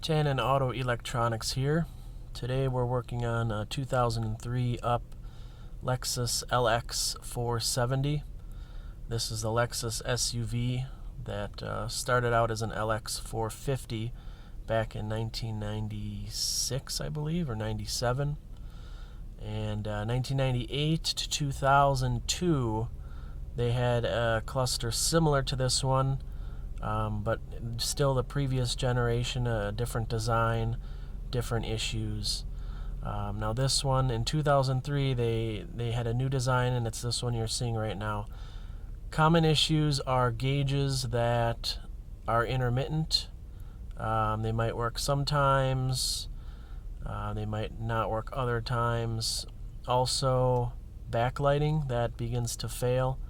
Tanin Auto Electronics here. Today we're working on a 2003 up Lexus LX470. This is the Lexus SUV that started out as an LX450 back in 1996, I believe, or 97. And 1998 to 2002, they had a cluster similar to this one, but still the previous generation, a different design, different issues. Now this one in 2003, they had a new design, and it's this one you're seeing right now. Common issues are gauges that are intermittent. They might work sometimes, they might not work other times. Also, backlighting that begins to fail.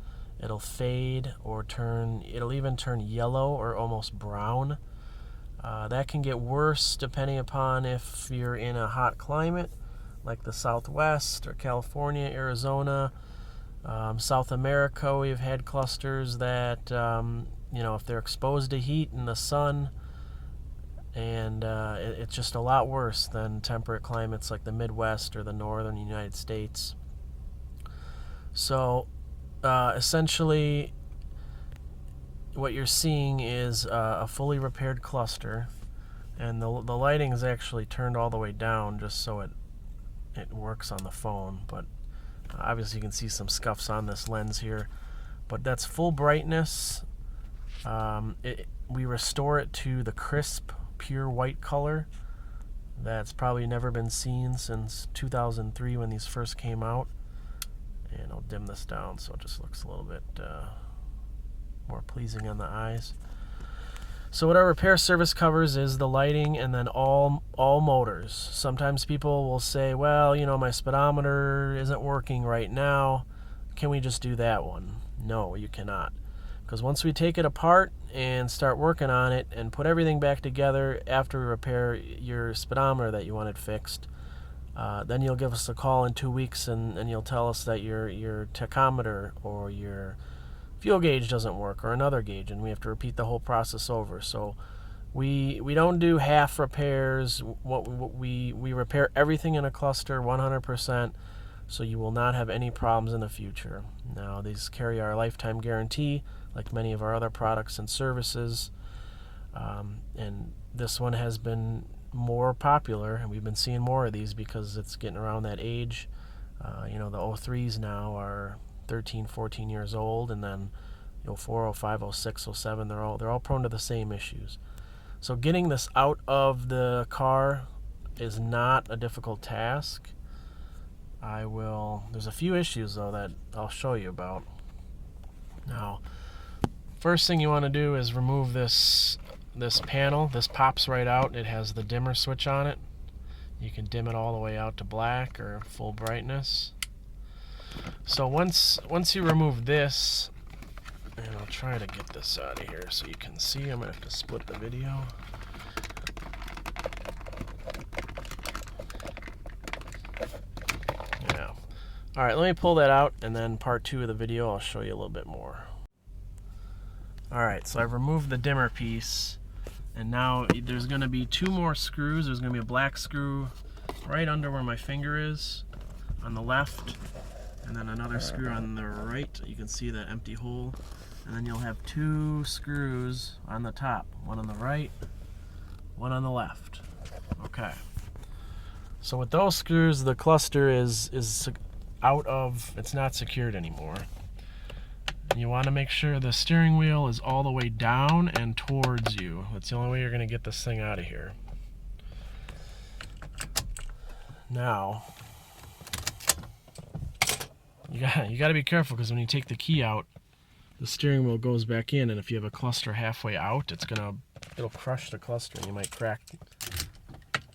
It'll fade or it'll even turn yellow or almost brown. That can get worse depending upon if you're in a hot climate like the Southwest or California, Arizona. South America, we've had clusters that, if they're exposed to heat in the sun, and it's just a lot worse than temperate climates like the Midwest or the northern United States. So essentially what you're seeing is a fully repaired cluster, and the lighting is actually turned all the way down just so it works on the phone, but obviously you can see some scuffs on this lens here, but that's full brightness. We restore it to the crisp pure white color that's probably never been seen since 2003 when these first came out. And I'll dim this down so it just looks a little bit more pleasing on the eyes. So what our repair service covers is the lighting and then all motors. Sometimes people will say, well, my speedometer isn't working right now. Can we just do that one? No, you cannot. Because once we take it apart and start working on it and put everything back together after we repair your speedometer that you wanted fixed, then you'll give us a call in 2 weeks and you'll tell us that your tachometer or your fuel gauge doesn't work or another gauge, and we have to repeat the whole process over. So we don't do half repairs. We repair everything in a cluster 100%, so you will not have any problems in the future. Now these carry our lifetime guarantee like many of our other products and services, and this one has been more popular, and we've been seeing more of these because it's getting around that age. The 03s now are 13, 14 years old, and then 04, 05, 06, 07, they're all prone to the same issues. So getting this out of the car is not a difficult task. There's a few issues though that I'll show you about. Now, first thing you want to do is remove this panel. This pops right out. It has the dimmer switch on it. You can dim it all the way out to black or full brightness. So once you remove this, and I'll try to get this out of here so you can see. I'm gonna have to split the video. Yeah. All right, let me pull that out, and then part 2 of the video I'll show you a little bit more. All right, so I've removed the dimmer piece, and now there's going to be 2 more screws. There's going to be a black screw right under where my finger is on the left, and then another screw on the right. You can see that empty hole, and then you'll have 2 screws on the top, one on the right, one on the left. Okay. So with those screws, the cluster is it's not secured anymore. You want to make sure the steering wheel is all the way down and towards you. That's the only way you're going to get this thing out of here. Now, you got to be careful, because when you take the key out, the steering wheel goes back in, and if you have a cluster halfway out, it'll crush the cluster, and you might crack.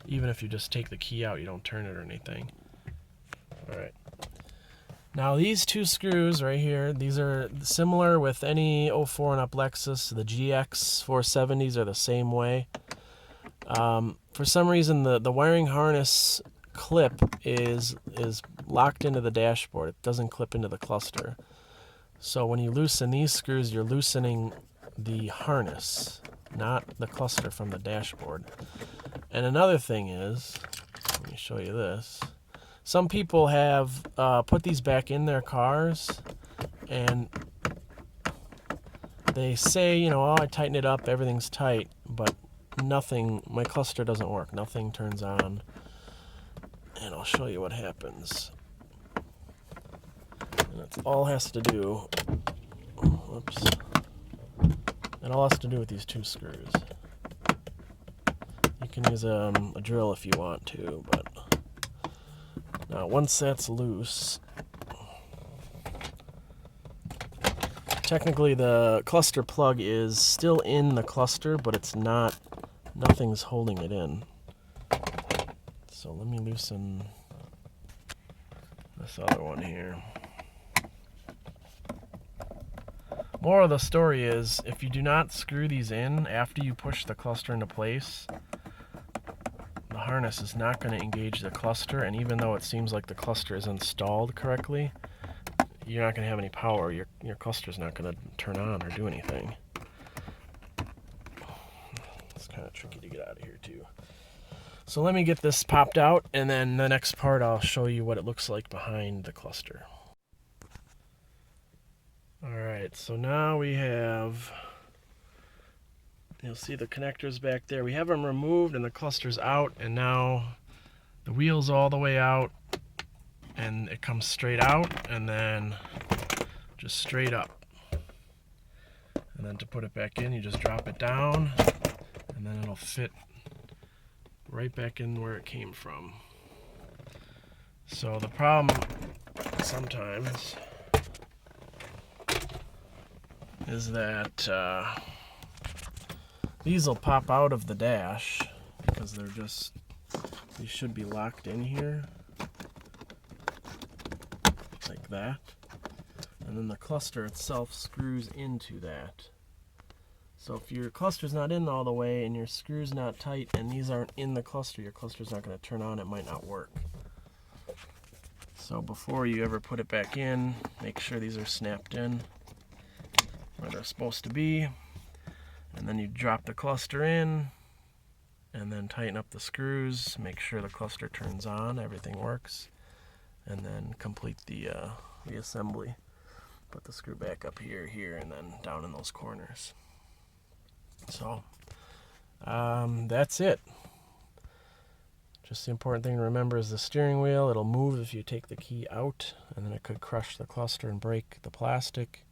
Even if you just take the key out, you don't turn it or anything. All right. Now these 2 screws right here, these are similar with any 04 and up Lexus. The GX 470s are the same way. For some reason, the wiring harness clip is locked into the dashboard. It doesn't clip into the cluster. So when you loosen these screws, you're loosening the harness, not the cluster from the dashboard. And another thing is, let me show you this. Some people have put these back in their cars, and they say, you know, oh, I tighten it up, everything's tight, but nothing, my cluster doesn't work, nothing turns on. And I'll show you what happens. And that's all it has to do. Whoops. It all has to do with these two screws. You can use a drill if you want to, but now once that's loose, technically the cluster plug is still in the cluster, but it's not, nothing's holding it in. So let me loosen this other one here. Moral of the story is, if you do not screw these in after you push the cluster into place, the harness is not going to engage the cluster, and even though it seems like the cluster is installed correctly, you're not going to have any power. Your cluster's not going to turn on or do anything. It's kind of tricky to get out of here too. So let me get this popped out, and then the next part I'll show you what it looks like behind the cluster. Alright, so now we have, you'll see the connectors back there. We have them removed and the cluster's out, and now the wheel's all the way out, and it comes straight out and then just straight up. And then to put it back in, you just drop it down, and then it'll fit right back in where it came from. So the problem sometimes is that these will pop out of the dash because they're just, these should be locked in here like that, and then the cluster itself screws into that. So if your cluster's not in all the way and your screw's not tight and these aren't in the cluster, your cluster's not going to turn on, it might not work. So before you ever put it back in, make sure these are snapped in where they're supposed to be, and then you drop the cluster in and then tighten up the screws, make sure the cluster turns on, everything works, and then complete the assembly. Put the screw back up here, and then down in those corners. So that's it. Just the important thing to remember is the steering wheel. It'll move if you take the key out, and then it could crush the cluster and break the plastic.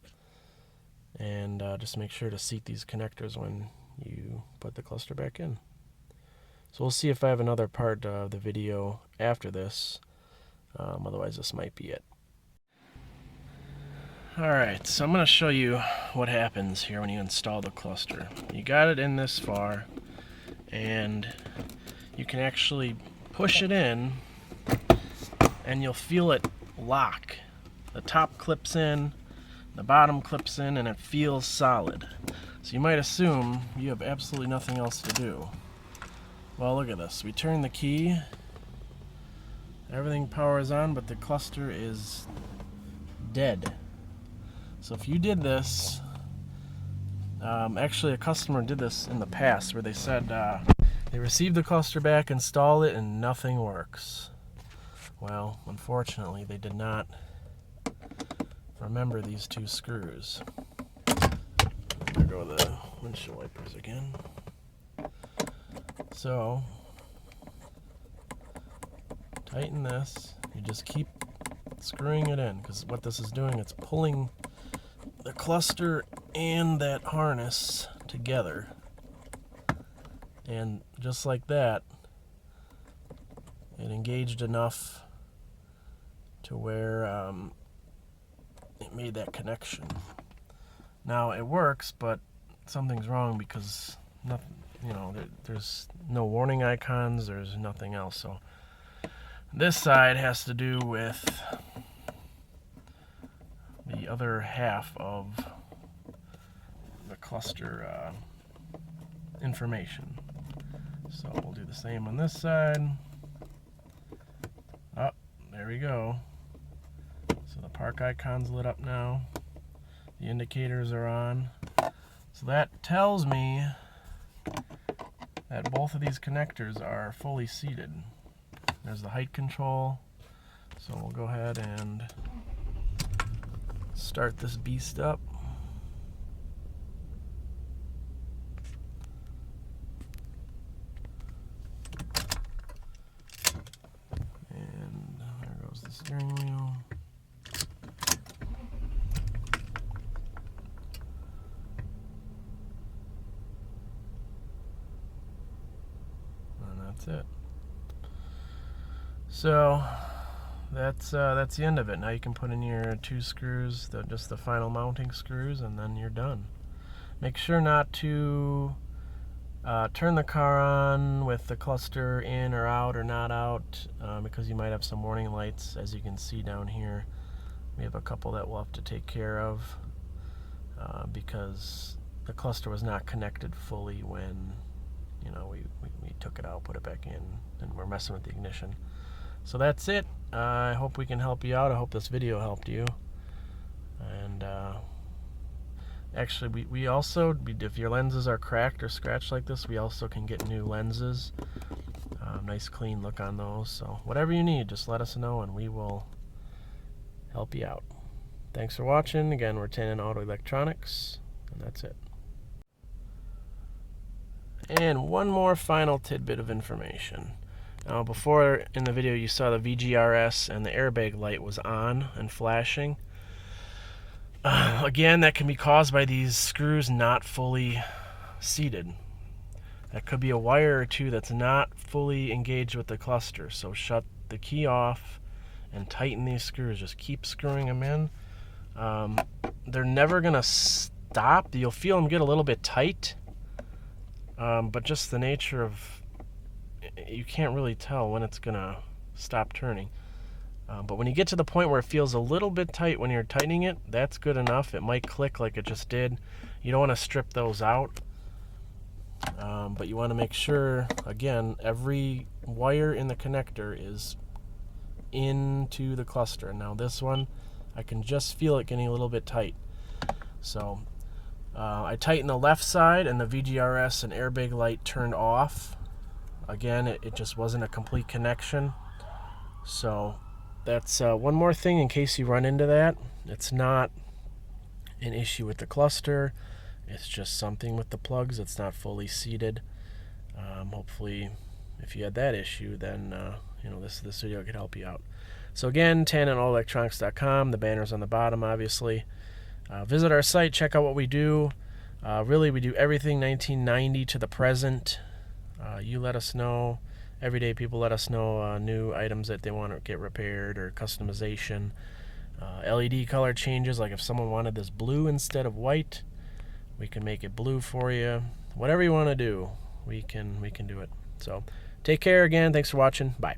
And just make sure to seat these connectors when you put the cluster back in. So we'll see if I have another part of the video after this. Otherwise, this might be it. Alright, so I'm going to show you what happens here when you install the cluster. You got it in this far, and you can actually push it in, and you'll feel it lock. The top clips in, the bottom clips in, and it feels solid. So you might assume you have absolutely nothing else to do. Well, look at this. We turn the key, everything powers on, but the cluster is dead. So if you did this, actually a customer did this in the past where they said they received the cluster back, installed it, and nothing works. Well, unfortunately, they did not remember these two screws. There go the windshield wipers again. So, tighten this. You just keep screwing it in, because what this is doing, it's pulling the cluster and that harness together. And just like that, it engaged enough to where it made that connection. Now it works, but something's wrong because nothing, you know, there's no warning icons, there's nothing else. So this side has to do with the other half of the cluster information. So we'll do the same on this side. Oh, there we go. So the park icon's lit up now. The indicators are on. So that tells me that both of these connectors are fully seated. There's the height control, so we'll go ahead and start this beast up. And there goes the steering wheel. And that's it. So that's the end of it. Now you can put in your 2 screws, just the final mounting screws, and then you're done. Make sure not to turn the car on with the cluster in or out or not out, because you might have some warning lights. As you can see down here, we have a couple that we'll have to take care of because the cluster was not connected fully when we took it out, put it back in, and we're messing with the ignition. So that's it. I hope we can help you out. I hope this video helped you. And actually, we also, if your lenses are cracked or scratched like this, we also can get new lenses. Nice clean look on those. So whatever you need, just let us know and we will help you out. Thanks for watching. Again, we're Tanin Auto Electronics, and that's it. And one more final tidbit of information. Now, before in the video you saw the VGRS and the airbag light was on and flashing. Again, that can be caused by these screws not fully seated. That could be a wire or two that's not fully engaged with the cluster. So shut the key off and tighten these screws. Just keep screwing them in. They're never going to stop. You'll feel them get a little bit tight. But just the nature of, you can't really tell when it's gonna stop turning. But when you get to the point where it feels a little bit tight when you're tightening it, that's good enough. It might click like it just did. You don't want to strip those out, but you want to make sure, again, every wire in the connector is into the cluster. Now this one, I can just feel it getting a little bit tight. So I tightened the left side, and the VGRS and airbag light turned off. Again, it just wasn't a complete connection. So that's one more thing in case you run into that. It's not an issue with the cluster. It's just something with the plugs. It's not fully seated. Hopefully, if you had that issue, then this video could help you out. So again, TANinAutoElectronics.com. The banner's on the bottom, obviously. Visit our site, check out what we do. Really, we do everything 1990 to the present. You let us know. Every day people let us know new items that they want to get repaired or customization. LED color changes, like if someone wanted this blue instead of white, we can make it blue for you. Whatever you want to do, we can do it. So take care again. Thanks for watching. Bye.